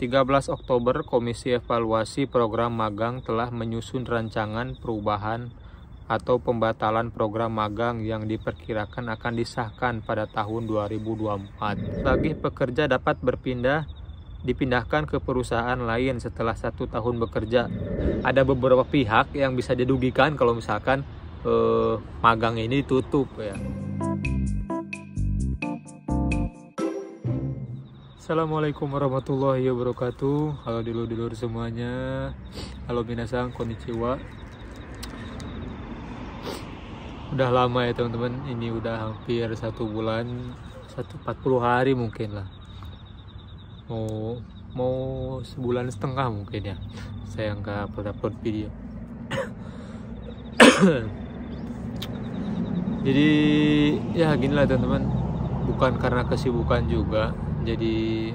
13 Oktober, Komisi Evaluasi Program Magang telah menyusun rancangan perubahan atau pembatalan program magang yang diperkirakan akan disahkan pada tahun 2024. Bagi pekerja dapat dipindahkan ke perusahaan lain setelah 1 tahun bekerja. Ada beberapa pihak yang bisa didugikan kalau misalkan magang ini tutup ya. Assalamualaikum warahmatullahi wabarakatuh. Halo dulur-dulur semuanya. Halo minasang, konnichiwa. Udah lama ya teman-teman. Ini udah hampir 1 bulan, 140 hari mungkin lah. Mau sebulan setengah mungkin ya. Saya nggak upload video. Jadi ya gini lah teman-teman. Bukan karena kesibukan juga. Jadi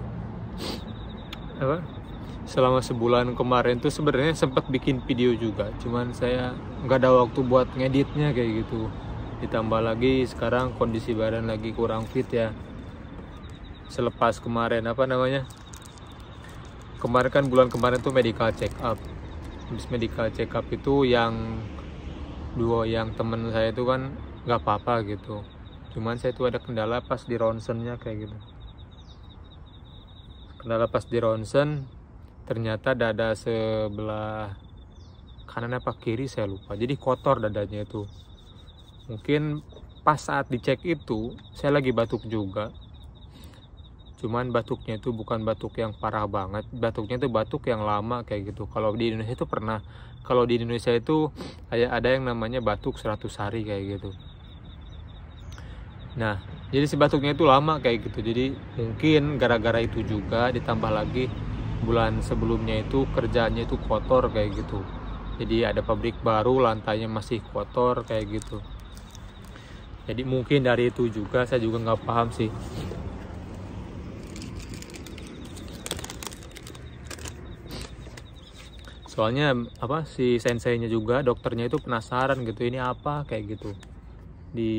selama sebulan kemarin tuh sebenarnya sempat bikin video juga, cuman saya nggak ada waktu buat ngeditnya kayak gitu. Ditambah lagi sekarang kondisi badan lagi kurang fit ya. Selepas kemarin kemarin kan bulan kemarin tuh medical check up. Habis medical check up itu yang temen saya itu kan nggak apa-apa gitu, cuman saya tuh ada kendala pas di ronsennya kayak gitu. Kendala pas di ronsen, ternyata dada sebelah kanan apa kiri saya lupa, jadi kotor dadanya itu. Mungkin pas saat dicek itu saya lagi batuk juga, cuman batuknya itu bukan batuk yang parah banget, batuknya itu batuk yang lama kayak gitu. Kalau di Indonesia itu kalau di Indonesia itu ada yang namanya batuk 100 hari kayak gitu. Nah, jadi si batuknya itu lama kayak gitu. Jadi mungkin gara-gara itu juga, ditambah lagi bulan sebelumnya itu kerjaannya itu kotor kayak gitu. Jadi ada pabrik baru, lantainya masih kotor kayak gitu. Jadi mungkin dari itu juga, saya juga nggak paham sih. Soalnya si senseinya juga, dokternya itu penasaran gitu, ini apa kayak gitu. Di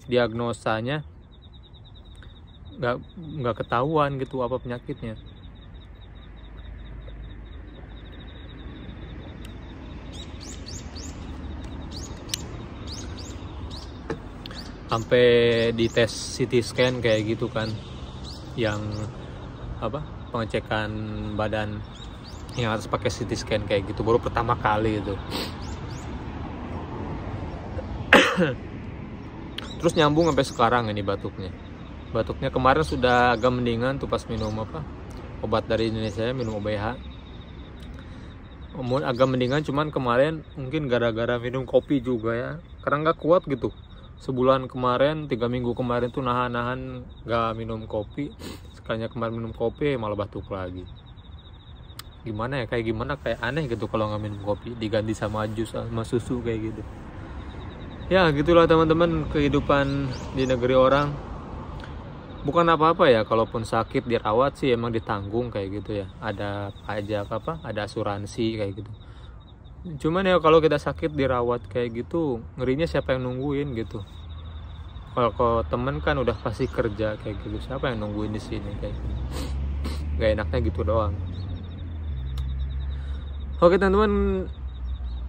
diagnosanya nggak ketahuan gitu apa penyakitnya. Sampai di tes CT scan kayak gitu kan, yang pengecekan badan yang harus pakai CT scan kayak gitu, baru pertama kali itu. Terus nyambung sampai sekarang ini batuknya. Batuknya kemarin sudah agak mendingan tuh pas minum obat dari Indonesia, minum OBH. Agak mendingan, cuman kemarin mungkin gara-gara minum kopi juga ya. Karena nggak kuat gitu. Sebulan kemarin, 3 minggu kemarin tuh nahan-nahan nggak minum kopi. Sekalinya kemarin minum kopi malah batuk lagi. Gimana ya, kayak aneh gitu kalau nggak minum kopi, diganti sama jus sama susu kayak gitu. Ya gitulah teman-teman, kehidupan di negeri orang. Bukan apa-apa ya, kalaupun sakit dirawat sih emang ditanggung kayak gitu ya. Ada pajak ada asuransi kayak gitu. Cuman ya kalau kita sakit dirawat kayak gitu, ngerinya siapa yang nungguin gitu. Kalau temen kan udah pasti kerja kayak gitu, siapa yang nungguin di sini kayak gitu. Gak enaknya gitu doang. Oke teman-teman,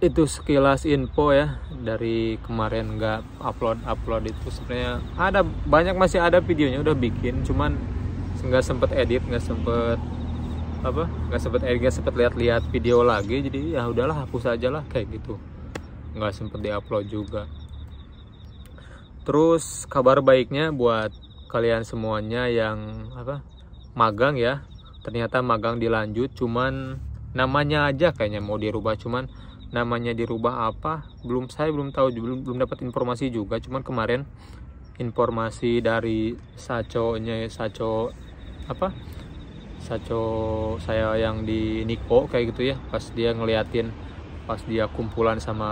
itu sekilas info ya dari kemarin nggak upload itu. Sebenarnya masih ada videonya udah bikin, cuman nggak sempet edit, nggak sempet lihat video lagi. Jadi ya udahlah, hapus aja lah kayak gitu, nggak sempet diupload juga. Terus kabar baiknya buat kalian semuanya yang magang ya, ternyata magang dilanjut, cuman namanya aja kayaknya mau dirubah, cuman namanya dirubah apa saya belum tahu, belum dapat informasi juga. Cuman kemarin informasi dari Saco saya yang di Niko kayak gitu ya, pas dia kumpulan sama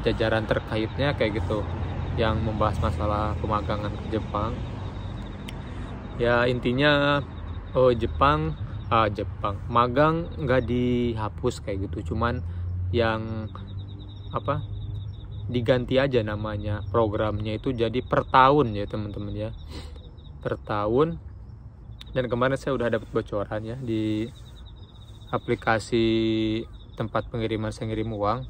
jajaran terkaitnya kayak gitu yang membahas masalah pemagangan ke Jepang. Ya intinya Jepang magang nggak dihapus kayak gitu, cuman yang diganti aja namanya, programnya itu jadi per tahun ya teman-teman ya, per tahun Dan kemarin saya udah dapat bocoran ya di aplikasi tempat pengiriman saya ngirim uang.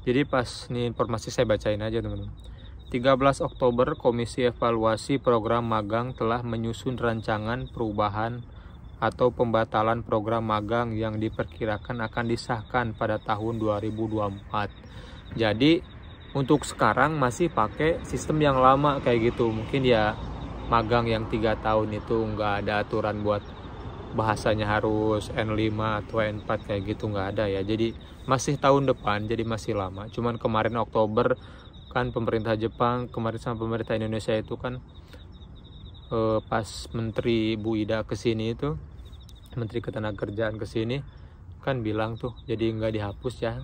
Jadi pas nih informasi saya bacain aja teman-teman. 13 Oktober Komisi Evaluasi Program Magang telah menyusun rancangan perubahan atau pembatalan program magang yang diperkirakan akan disahkan pada tahun 2024. Jadi untuk sekarang masih pakai sistem yang lama kayak gitu. Mungkin ya magang yang 3 tahun itu nggak ada aturan buat bahasanya harus N5 atau N4 kayak gitu, nggak ada ya. Jadi masih tahun depan, jadi masih lama. Cuman kemarin Oktober kan pemerintah Jepang kemarin sama pemerintah Indonesia itu kan pas Menteri Bu Ida kesini itu, Menteri Ketenagakerjaan kesini kan bilang tuh jadi nggak dihapus ya,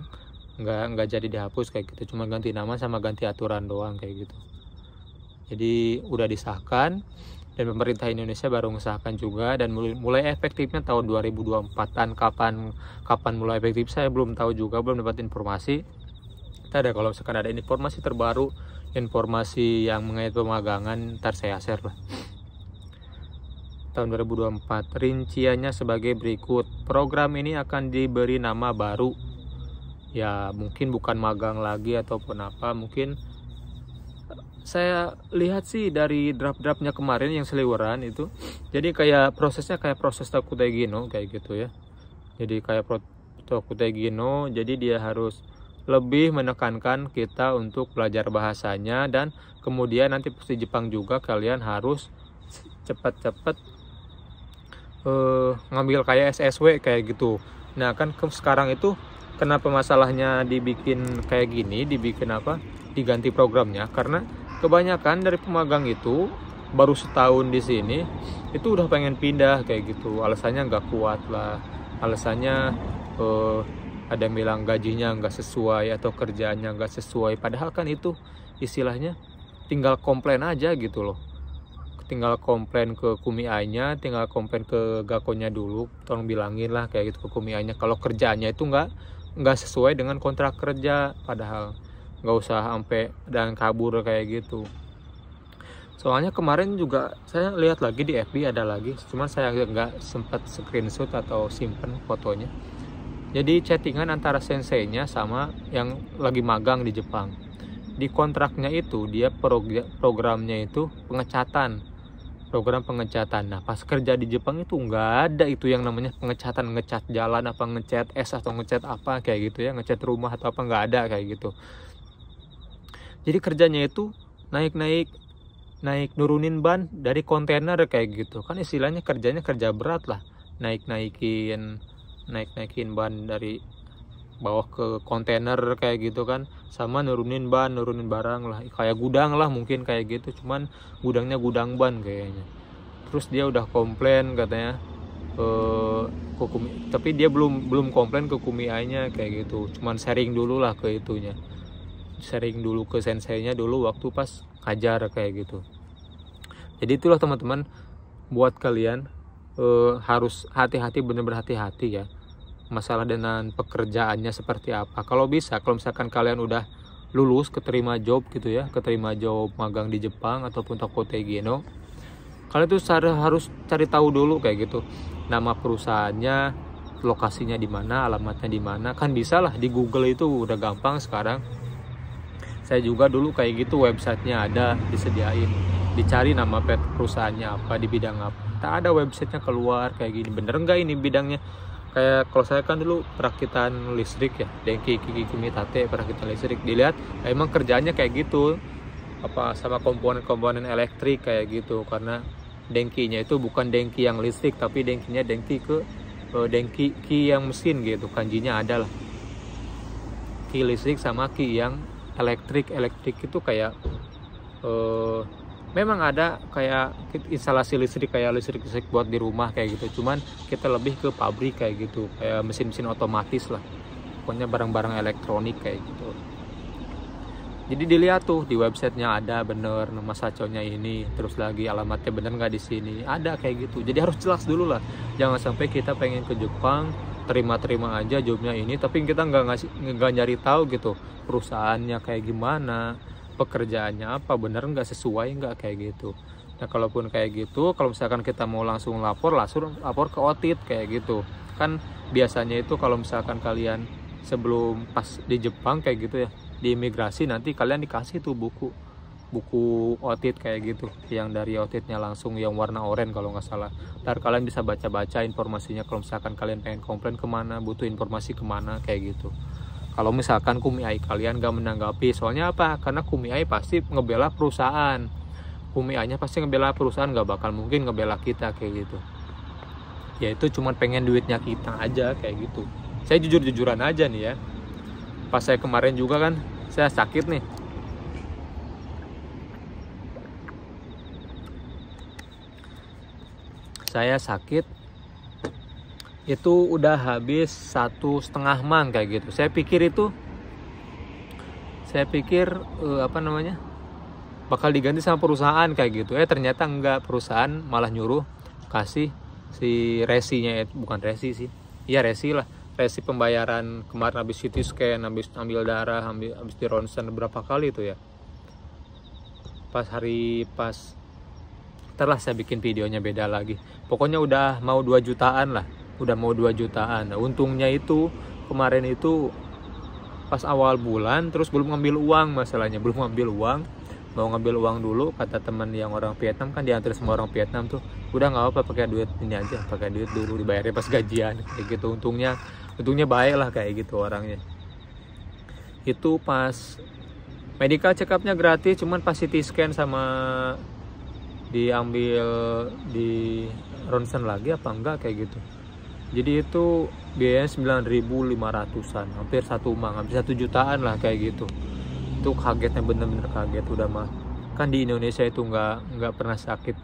nggak jadi dihapus kayak gitu, cuma ganti nama sama ganti aturan doang kayak gitu. Jadi udah disahkan dan pemerintah Indonesia baru mengesahkan juga, dan mulai efektifnya tahun 2024. Dan kapan mulai efektif saya belum tahu juga, belum dapat informasi. Ada kalau misalkan ada informasi terbaru, informasi yang mengenai pemagangan, ntar saya share lah. Tahun 2024 rinciannya sebagai berikut. Program ini akan diberi nama baru ya, mungkin bukan magang lagi ataupun apa. Mungkin saya lihat sih dari draft-draftnya kemarin yang seliweran itu, jadi kayak prosesnya kayak proses Tokutegino kayak gitu ya. Jadi kayak Tokutegino, jadi dia harus lebih menekankan kita untuk belajar bahasanya, dan kemudian nanti di Jepang juga kalian harus cepat-cepat ngambil kayak SSW kayak gitu. Nah kan sekarang itu kenapa masalahnya dibikin kayak gini, dibikin apa, diganti programnya, karena kebanyakan dari pemagang itu baru setahun di sini itu udah pengen pindah kayak gitu. Alasannya nggak kuat lah, alasannya ada yang bilang gajinya nggak sesuai atau kerjaannya nggak sesuai, padahal kan itu istilahnya tinggal komplain aja gitu loh, tinggal komplain ke KUMI-nya, tinggal komplain ke Gakonya dulu, tolong bilangin lah kayak gitu ke KUMI-nya kalau kerjaannya itu nggak sesuai dengan kontrak kerja, padahal nggak usah sampai dan kabur kayak gitu. Soalnya kemarin juga saya lihat lagi di FB ada lagi, cuman saya nggak sempat screenshot atau simpen fotonya. Jadi chattingan antara senseinya sama yang lagi magang di Jepang. Di kontraknya itu dia programnya itu pengecatan, program pengecatan. Nah pas kerja di Jepang itu nggak ada itu yang namanya pengecatan, ngecat jalan apa ngecat es atau ngecat apa kayak gitu ya, ngecat rumah atau apa, nggak ada kayak gitu. Jadi kerjanya itu naik nurunin ban dari kontainer kayak gitu kan, istilahnya kerjanya kerja berat lah, naikin ban dari bawah ke kontainer kayak gitu kan, sama nurunin barang lah, kayak gudang lah mungkin kayak gitu, cuman gudangnya gudang ban kayaknya. Terus dia udah komplain katanya tapi dia belum komplain ke KUMI-nya kayak gitu, cuman sharing dulu lah ke itunya, sharing dulu ke senseinya dulu waktu pas ngajar kayak gitu. Jadi itulah teman-teman, buat kalian harus hati-hati, bener-bener hati-hati ya masalah dengan pekerjaannya seperti apa. Kalau bisa, kalau misalkan kalian udah lulus, keterima job gitu ya, keterima job magang di Jepang ataupun Tokutegino, kalian tuh harus cari tahu dulu kayak gitu, nama perusahaannya, lokasinya di mana, alamatnya di mana. Kan bisa lah di Google, itu udah gampang sekarang. Saya juga dulu kayak gitu, websitenya ada disediain, dicari nama perusahaannya apa, di bidang apa. Tak ada websitenya keluar kayak gini, bener nggak ini bidangnya. Kayak kalau saya kan dulu perakitan listrik ya, Denki Kiki Kumitate, perakitan listrik. Dilihat emang kerjaannya kayak gitu, apa sama komponen elektrik kayak gitu, karena dengkinya itu bukan dengki yang listrik, tapi dengkinya dengki ki yang mesin gitu, kanjinya ada lah, ki listrik sama ki yang elektrik itu kayak memang ada kayak instalasi listrik, kayak listrik buat di rumah kayak gitu, cuman kita lebih ke pabrik kayak gitu, kayak mesin-mesin otomatis lah, pokoknya barang-barang elektronik kayak gitu. Jadi dilihat tuh di websitenya ada bener nama saconya ini, terus lagi alamatnya bener nggak di sini, ada kayak gitu. Jadi harus jelas dulu lah, jangan sampai kita pengen ke Jepang terima aja jobnya ini, tapi kita nggak nyari tahu gitu perusahaannya kayak gimana, pekerjaannya apa, bener nggak sesuai nggak kayak gitu. Nah kalaupun kayak gitu, kalau misalkan kita mau langsung lapor ke OTIT kayak gitu kan. Biasanya itu kalau misalkan kalian sebelum pas di Jepang kayak gitu ya, di imigrasi nanti kalian dikasih tuh buku OTIT kayak gitu, yang dari OTIT-nya langsung yang warna oranye kalau nggak salah. Ntar kalian bisa baca-baca informasinya kalau misalkan kalian pengen komplain kemana, butuh informasi kemana kayak gitu. Kalau misalkan KUMI kalian gak menanggapi, soalnya apa? Karena KUMI pasti ngebela perusahaan, KUMI nya pasti ngebela perusahaan, gak bakal mungkin ngebela kita kayak gitu. Ya itu cuma pengen duitnya kita aja kayak gitu. Saya jujur-jujuran aja nih ya, pas saya kemarin juga kan saya sakit nih. Saya sakit itu udah habis 1,5 man kayak gitu. Saya pikir bakal diganti sama perusahaan kayak gitu. Ternyata enggak, perusahaan malah nyuruh kasih si resinya, bukan resi sih, iya resi lah, resi pembayaran kemarin habis CT scan, habis ambil darah, habis di ronsen berapa kali itu ya. Setelah saya bikin videonya beda lagi. Pokoknya udah mau 2 jutaan lah. Nah, untungnya itu kemarin itu pas awal bulan terus belum ngambil uang, masalahnya belum ngambil uang. Mau ngambil uang dulu, kata teman yang orang Vietnam kan, diantar semua orang Vietnam tuh, udah nggak apa pakai duit ini aja, pakai duit dulu dibayarnya pas gajian kayak gitu. Untungnya baik lah kayak gitu orangnya. Itu pas medical check up-nya gratis, cuman pas CT scan sama diambil di ronsen lagi apa enggak kayak gitu. Jadi itu biayanya 9.500-an, hampir 1 jutaan lah kayak gitu. Itu kagetnya, bener-bener kaget. Udah mah kan di Indonesia itu nggak pernah sakit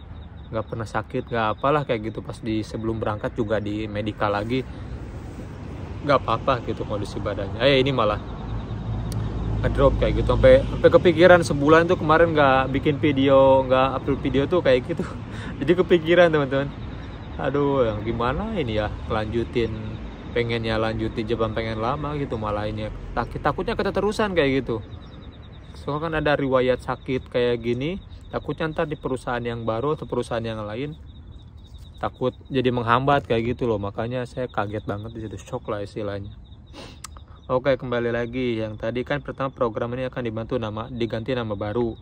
nggak apalah kayak gitu. Pas sebelum berangkat juga di medical lagi nggak apa-apa gitu kondisi badannya. Ini malah ngedrop kayak gitu, sampai kepikiran sebulan tuh kemarin nggak bikin video, nggak upload video tuh kayak gitu. Jadi kepikiran teman-teman, aduh yang gimana ini ya, pengennya lanjutin Jepang, pengen lama gitu, malah ini takutnya keterusan kayak gitu. Soalnya kan ada riwayat sakit kayak gini, takutnya ntar di perusahaan yang baru atau perusahaan yang lain takut jadi menghambat kayak gitu loh. Makanya saya kaget banget di situ, shock lah istilahnya. Oke, kembali lagi yang tadi kan, pertama program ini akan diganti nama baru.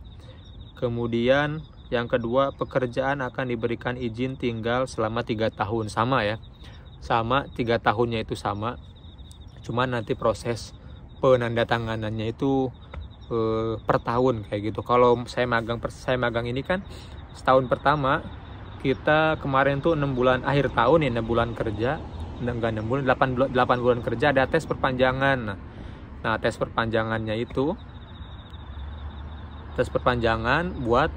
Kemudian yang kedua, pekerjaan akan diberikan izin tinggal selama 3 tahun. Sama ya, sama 3 tahunnya itu sama, cuman nanti proses penandatanganannya itu per tahun kayak gitu. Kalau saya magang ini kan setahun pertama, kita kemarin tuh 6 bulan akhir tahun ya, 6 bulan kerja, enggak 6 bulan, 8 bulan kerja, ada tes perpanjangan. Nah tes perpanjangannya itu tes perpanjangan buat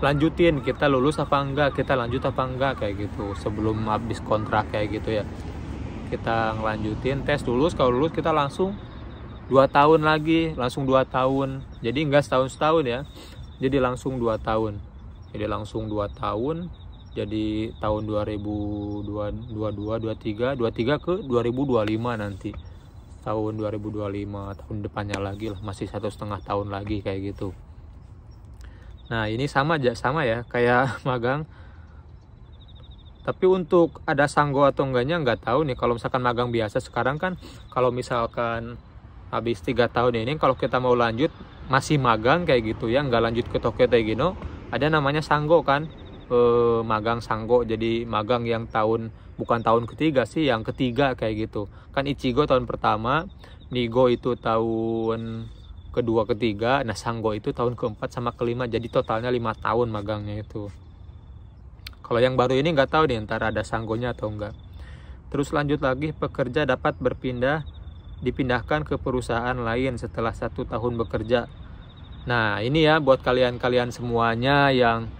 lanjutin, kita lulus apa enggak, kita lanjut apa enggak kayak gitu sebelum habis kontrak kayak gitu ya. Kita ngelanjutin tes, lulus, kalau lulus kita langsung 2 tahun lagi, langsung 2 tahun. Jadi enggak setahun ya, jadi langsung 2 tahun. Jadi tahun 2022, 23 ke 2025 nanti. Tahun 2025, tahun depannya lagi lah, masih 1,5 tahun lagi kayak gitu. Nah ini sama ya kayak magang. Tapi untuk ada sanggo atau enggaknya nggak tahu nih. Kalau misalkan magang biasa sekarang kan, kalau misalkan habis 3 tahun ini, kalau kita mau lanjut masih magang kayak gitu ya, nggak lanjut ke Tokyo Tegino, ada namanya sanggo kan. Magang sanggo, jadi magang yang bukan tahun ketiga sih, yang ketiga kayak gitu kan. Ichigo tahun pertama, Nigo itu tahun kedua ketiga, nah sanggo itu tahun keempat sama kelima, jadi totalnya 5 tahun magangnya itu. Kalau yang baru ini nggak tahu nih ntar ada sanggonya atau enggak. Terus lanjut lagi, pekerja dapat dipindahkan ke perusahaan lain setelah 1 tahun bekerja. Nah ini ya buat kalian semuanya yang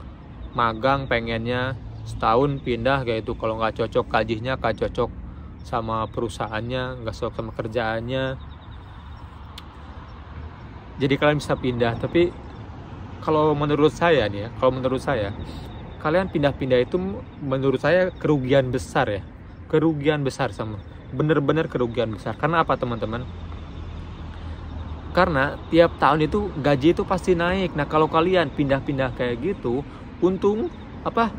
magang pengennya setahun pindah kayak itu. Kalau nggak cocok gajinya, nggak cocok sama perusahaannya, nggak cocok sama kerjaannya, jadi kalian bisa pindah. Tapi kalau menurut saya nih ya, kalian pindah-pindah itu menurut saya kerugian besar sama, bener-bener kerugian besar. Karena apa teman-teman? Karena tiap tahun itu gaji itu pasti naik. Nah kalau kalian pindah-pindah kayak gitu, untung apa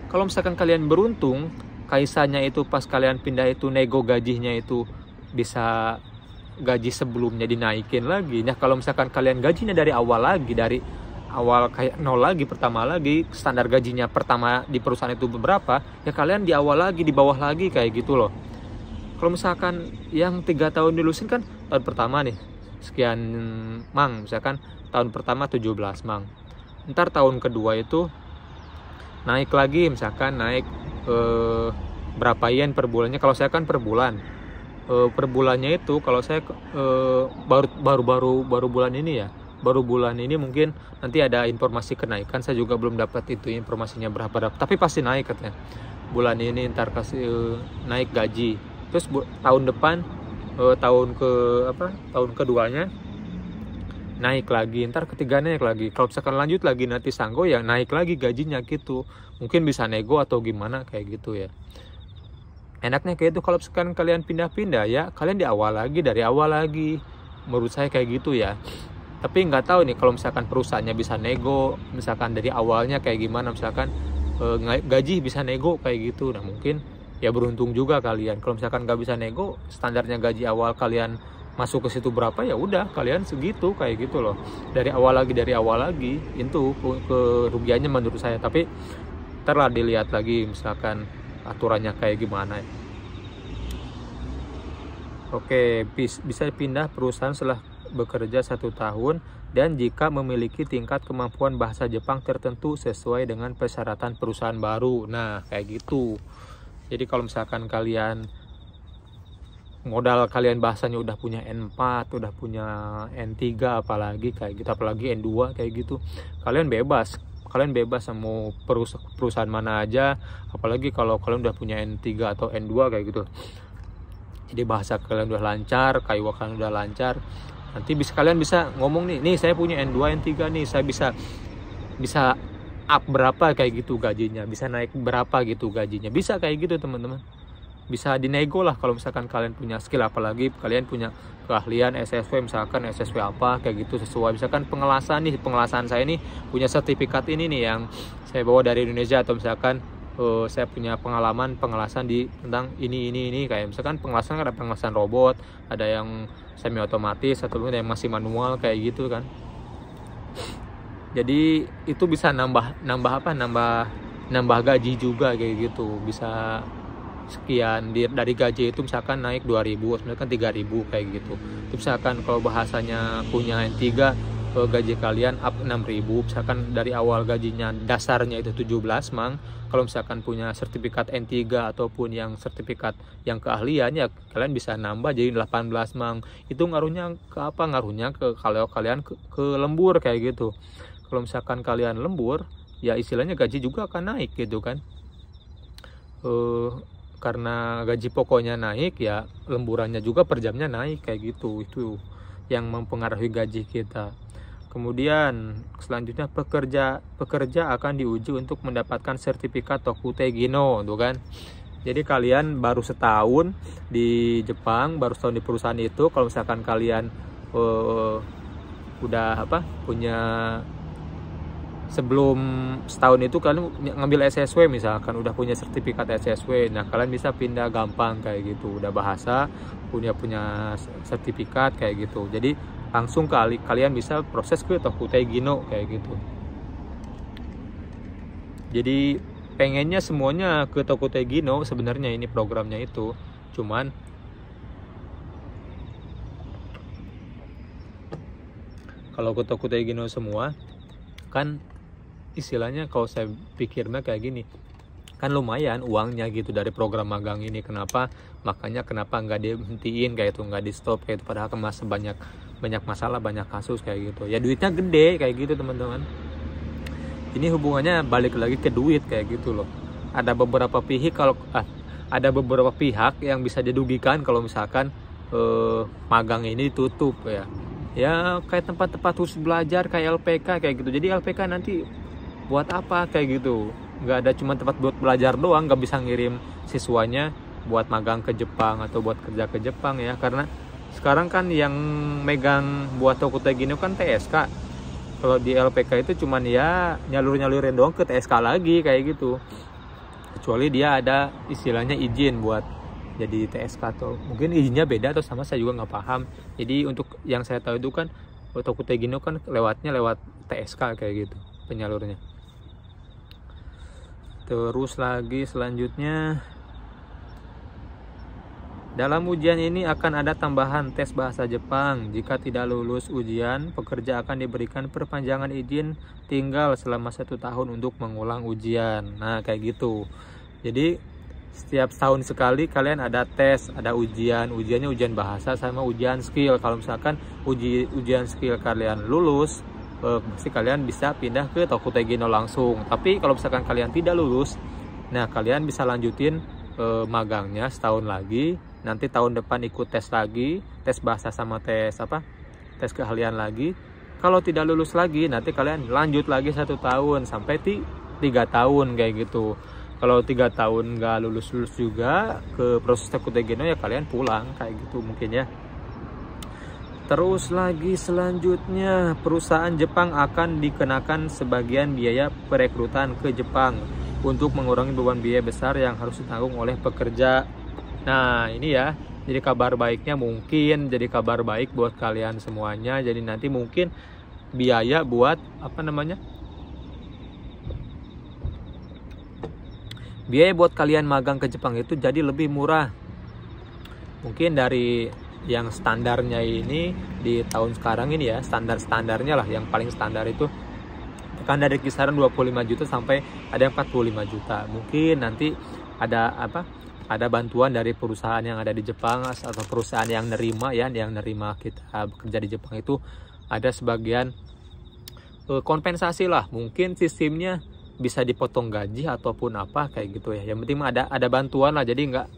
kalau misalkan kalian beruntung, kaisanya itu pas kalian pindah itu nego gajinya itu bisa gaji sebelumnya dinaikin lagi. Nah kalau misalkan kalian gajinya dari awal lagi, dari awal kayak nol lagi, pertama lagi, standar gajinya pertama di perusahaan itu beberapa, ya kalian di awal lagi, di bawah lagi kayak gitu loh. Kalau misalkan yang 3 tahun dilulusin kan tahun pertama nih sekian mang, misalkan tahun pertama 17 mang, ntar tahun kedua itu naik lagi, misalkan naik berapa yen per bulannya. Kalau saya kan per bulan, per bulannya itu kalau saya baru bulan ini ya, baru bulan ini mungkin nanti ada informasi kenaikan, saya juga belum dapat itu informasinya berapa, tapi pasti naik katanya bulan ini, ntar kasih naik gaji. Terus tahun depan tahun keduanya naik lagi, ntar ketiganya naik lagi. Kalau misalkan lanjut lagi nanti sanggo ya naik lagi gajinya gitu, mungkin bisa nego atau gimana kayak gitu ya. Enaknya kayak itu. Kalau misalkan kalian pindah-pindah ya kalian di awal lagi, dari awal lagi, menurut saya kayak gitu ya. Tapi nggak tahu nih kalau misalkan perusahaannya bisa nego, misalkan dari awalnya kayak gimana, misalkan gaji bisa nego kayak gitu. Nah mungkin ya beruntung juga kalian. Kalau misalkan nggak bisa nego, standarnya gaji awal kalian masuk ke situ berapa, ya udah kalian segitu kayak gitu loh, dari awal lagi itu kerugiannya menurut saya. Tapi ntar lah dilihat lagi misalkan aturannya kayak gimana ya. Oke, bisa pindah perusahaan setelah bekerja 1 tahun dan jika memiliki tingkat kemampuan bahasa Jepang tertentu sesuai dengan persyaratan perusahaan baru. Nah kayak gitu. Jadi kalau misalkan kalian modal kalian bahasanya udah punya N4, udah punya N3 apalagi kayak gitu, apalagi N2 kayak gitu, kalian bebas mau perusahaan mana aja, apalagi kalau kalian udah punya N3 atau N2 kayak gitu. Jadi bahasa kalian udah lancar, kaiwa kalian udah lancar, nanti kalian bisa ngomong nih saya punya N2 N3 nih, saya bisa up berapa kayak gitu gajinya, bisa naik berapa gitu gajinya, bisa kayak gitu teman-teman. Bisa dinego lah kalau misalkan kalian punya skill, apalagi kalian punya keahlian SSW, misalkan SSW apa kayak gitu sesuai, misalkan pengelasan saya nih punya sertifikat ini nih yang saya bawa dari Indonesia, atau misalkan saya punya pengalaman pengelasan tentang ini kayak misalkan pengelasan, ada pengelasan robot, ada yang semi otomatis ataupun yang masih manual kayak gitu kan. Jadi itu bisa nambah gaji juga kayak gitu, bisa sekian dari gaji itu misalkan naik 2.000, misalkan 3.000 kayak gitu. Itu misalkan kalau bahasanya punya N3, gaji kalian up 6.000, misalkan dari awal gajinya dasarnya itu 17 mang. Kalau misalkan punya sertifikat N3 ataupun yang sertifikat yang keahlian ya kalian bisa nambah jadi 18 mang. Itu ngaruhnya ke apa? Ngaruhnya ke kalau kalian ke lembur kayak gitu. Kalau misalkan kalian lembur ya istilahnya gaji juga akan naik gitu kan. Karena gaji pokoknya naik ya lemburannya juga per jamnya naik kayak gitu. Itu yang mempengaruhi gaji kita. Kemudian selanjutnya pekerja akan diuji untuk mendapatkan sertifikat Tokutei Gino tuh kan. Jadi kalian baru setahun di Jepang, baru setahun di perusahaan itu, kalau misalkan kalian udah punya, sebelum setahun itu kalian ngambil SSW misalkan udah punya sertifikat SSW, nah kalian bisa pindah gampang kayak gitu, udah bahasa punya sertifikat kayak gitu, jadi langsung kalian bisa proses ke Tokutei Gino kayak gitu. Jadi pengennya semuanya ke Tokutei Gino sebenarnya ini programnya itu, cuman kalau ke Tokutei Gino semua kan istilahnya kalau saya pikirnya kayak gini, kan lumayan uangnya gitu dari program magang ini. Makanya kenapa nggak dihentiin kayak itu, nggak di stop kayak itu, padahal masih banyak masalah, banyak kasus kayak gitu ya, duitnya gede kayak gitu teman-teman. Ini hubungannya balik lagi ke duit kayak gitu loh. Ada beberapa pihak yang bisa didugikan kalau misalkan magang ini ditutup ya kayak tempat-tempat khusus belajar kayak LPK kayak gitu. Jadi LPK nanti buat apa kayak gitu, nggak ada cuma tempat buat belajar doang, nggak bisa ngirim siswanya buat magang ke Jepang atau buat kerja ke Jepang ya, karena sekarang kan yang megang buat Tokutei Gino kan TSK. Kalau di LPK itu cuman ya nyalur-nyalurin doang ke TSK lagi kayak gitu. Kecuali dia ada istilahnya izin buat jadi TSK, atau mungkin izinnya beda atau sama, saya juga nggak paham. Jadi untuk yang saya tahu itu kan Toko Tegino kan lewatnya lewat TSK kayak gitu penyalurnya. Terus lagi selanjutnya, dalam ujian ini akan ada tambahan tes bahasa Jepang. Jika tidak lulus ujian, pekerja akan diberikan perpanjangan izin tinggal selama 1 tahun untuk mengulang ujian. Nah kayak gitu. Jadi setiap tahun sekali kalian ada tes, ada ujian. Ujiannya ujian bahasa sama ujian skill. Kalau misalkan ujian skill kalian lulus, pasti kalian bisa pindah ke Toko Tegino langsung. Tapi kalau misalkan kalian tidak lulus, nah kalian bisa lanjutin magangnya setahun lagi. Nanti tahun depan ikut tes lagi, tes bahasa sama tes tes keahlian lagi. Kalau tidak lulus lagi, nanti kalian lanjut lagi 1 tahun sampai 3 tahun kayak gitu. Kalau 3 tahun nggak lulus juga ke proses Toko Tegino, ya kalian pulang kayak gitu mungkin ya. Terus lagi selanjutnya, perusahaan Jepang akan dikenakan sebagian biaya perekrutan ke Jepang untuk mengurangi beban biaya besar yang harus ditanggung oleh pekerja. Nah ini ya, jadi kabar baiknya, mungkin jadi kabar baik buat kalian semuanya. Jadi nanti mungkin biaya buat biaya buat kalian magang ke Jepang itu jadi lebih murah. Mungkin dari yang standarnya ini di tahun sekarang ini ya, standarnya lah, yang paling standar itu kan dari kisaran 25 juta sampai ada 45 juta. Mungkin nanti ada bantuan dari perusahaan yang ada di Jepang atau perusahaan yang nerima kita bekerja di Jepang itu, ada sebagian kompensasi lah. Mungkin sistemnya bisa dipotong gaji ataupun apa kayak gitu ya. Yang penting ada bantuan lah, jadi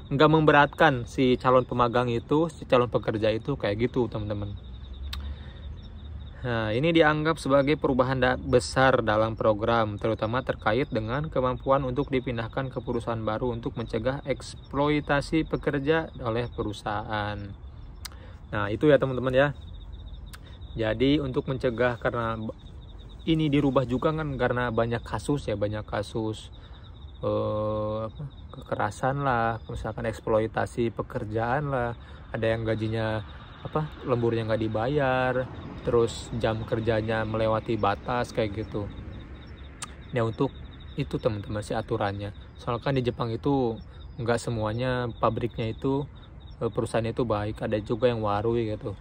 nggak memberatkan si calon pemagang itu, si calon pekerja itu kayak gitu teman-teman. Nah ini dianggap sebagai perubahan besar dalam program, terutama terkait dengan kemampuan untuk dipindahkan ke perusahaan baru untuk mencegah eksploitasi pekerja oleh perusahaan. Nah itu ya teman-teman ya. Jadi untuk mencegah, karena ini dirubah juga kan karena banyak kasus kekerasan lah, misalkan eksploitasi pekerjaan lah, ada yang gajinya lemburnya nggak dibayar, terus jam kerjanya melewati batas kayak gitu. Nah untuk itu teman-teman sih aturannya, soalnya kan di Jepang itu nggak semuanya pabriknya itu perusahaannya itu baik, ada juga yang warui gitu,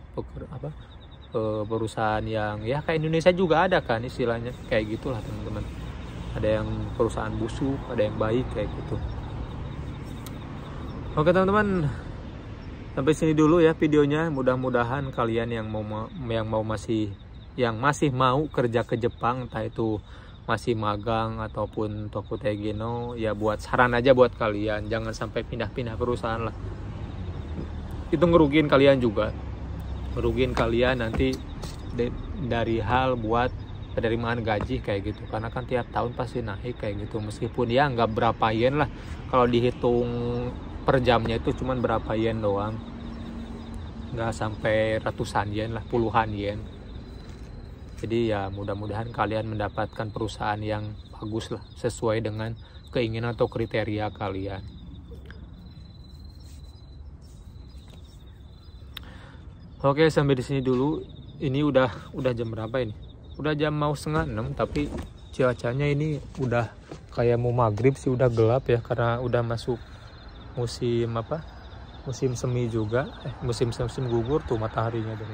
perusahaan yang ya kayak Indonesia juga ada kan istilahnya kayak gitulah teman-teman. Ada yang perusahaan busuk, ada yang baik kayak gitu. Oke teman-teman, sampai sini dulu ya videonya. Mudah-mudahan kalian yang masih mau kerja ke Jepang, entah itu masih magang ataupun Toko Tegino, ya buat saran aja buat kalian, jangan sampai pindah-pindah perusahaan lah. Itu ngerugiin kalian juga. Merugiin kalian nanti dari hal buat penerimaan gaji kayak gitu, karena kan tiap tahun pasti naik kayak gitu, meskipun ya nggak berapa yen lah, kalau dihitung per jamnya itu cuman berapa yen doang, nggak sampai ratusan yen lah, puluhan yen. Jadi ya mudah-mudahan kalian mendapatkan perusahaan yang bagus lah, sesuai dengan keinginan atau kriteria kalian. Oke, sampai di sini dulu. Ini udah jam berapa ini? Udah jam mau 5:30, tapi cuacanya ini udah kayak mau maghrib sih, udah gelap ya, karena udah masuk musim semi juga, musim gugur tuh mataharinya tuh.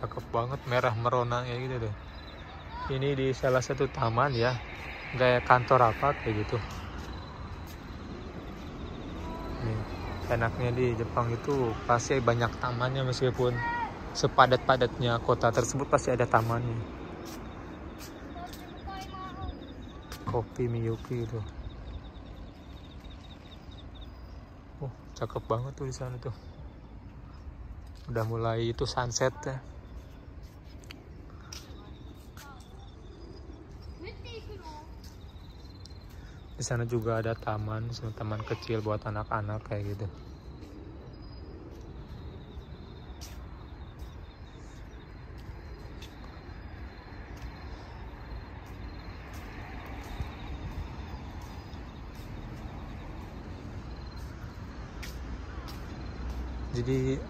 Cakep banget, merah merona kayak gitu deh. Ini di salah satu taman ya, kayak kantor apa kayak gitu. Nih, enaknya di Jepang itu pasti banyak tamannya, meskipun sepadat-padatnya kota tersebut pasti ada tamannya. Kopi Miyuki itu. Cakep banget tuh di sana tuh. Udah mulai itu sunset ya. Di sana juga ada taman kecil buat anak-anak kayak gitu. Jadi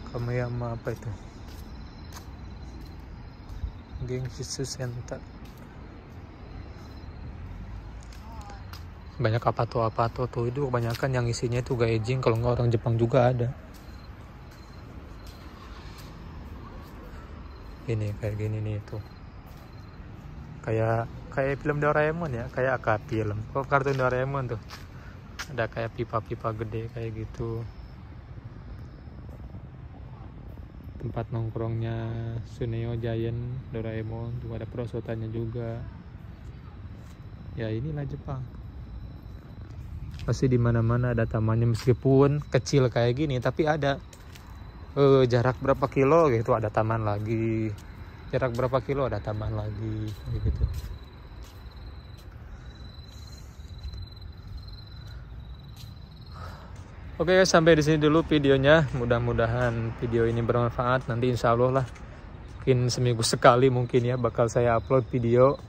Kameyama apa itu, Genshitsu Center. Banyak apa tuh itu kebanyakan yang isinya itu gaijin, kalau nggak orang Jepang juga ada. Ini kayak gini nih tuh, kayak film Doraemon ya, kayak film kartun Doraemon tuh, ada kayak pipa-pipa gede kayak gitu. Tempat nongkrongnya Suneo Giant Doraemon tuh, ada perosotannya juga. Ya inilah Jepang, pasti di mana-mana ada tamannya, meskipun kecil kayak gini tapi ada jarak berapa kilo gitu ada taman lagi, jarak berapa kilo ada taman lagi gitu. Oke, sampai di sini dulu videonya. Mudah-mudahan video ini bermanfaat. Nanti insya Allah lah, mungkin seminggu sekali mungkin ya bakal saya upload video,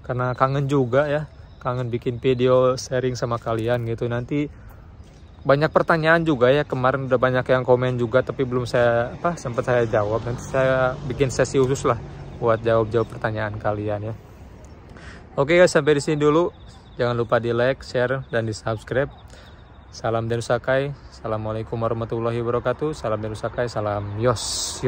karena kangen juga ya, kangen bikin video sharing sama kalian gitu. Nanti banyak pertanyaan juga ya, kemarin udah banyak yang komen juga tapi belum sempat saya jawab. Nanti saya bikin sesi khusus lah buat jawab pertanyaan kalian ya. Oke guys, sampai di sini dulu. Jangan lupa di like, share, dan di subscribe. Salam Denusakai. Assalamualaikum warahmatullahi wabarakatuh. Salam Denusakai. Salam yos.